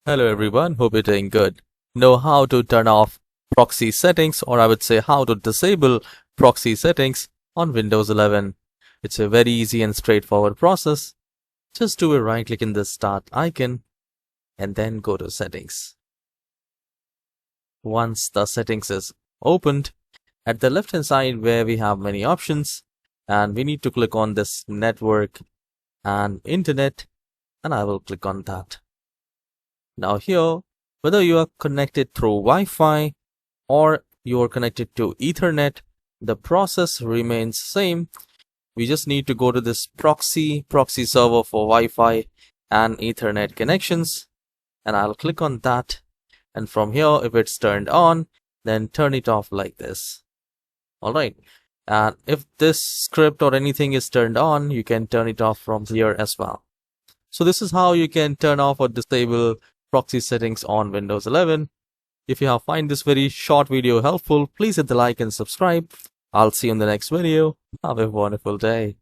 Hello everyone, hope you're doing good. Know how to turn off proxy settings, or I would say how to disable proxy settings on Windows 11. It's a very easy and straightforward process. Just do a right click in the start icon and then go to settings. Once the settings is opened, at the left hand side where we have many options, and we need to click on this network and internet, and I will click on that. Now here, whether you are connected through Wi-Fi or you are connected to Ethernet, the process remains same. We just need to go to this proxy server for Wi-Fi and Ethernet connections, and I'll click on that. And from here, if it's turned on, then turn it off like this. Alright, and if this script or anything is turned on, you can turn it off from here as well. So this is how you can turn off or disable proxy settings on Windows 11. If you have find this very short video helpful, please hit the like and subscribe. I'll see you in the next video. Have a wonderful day.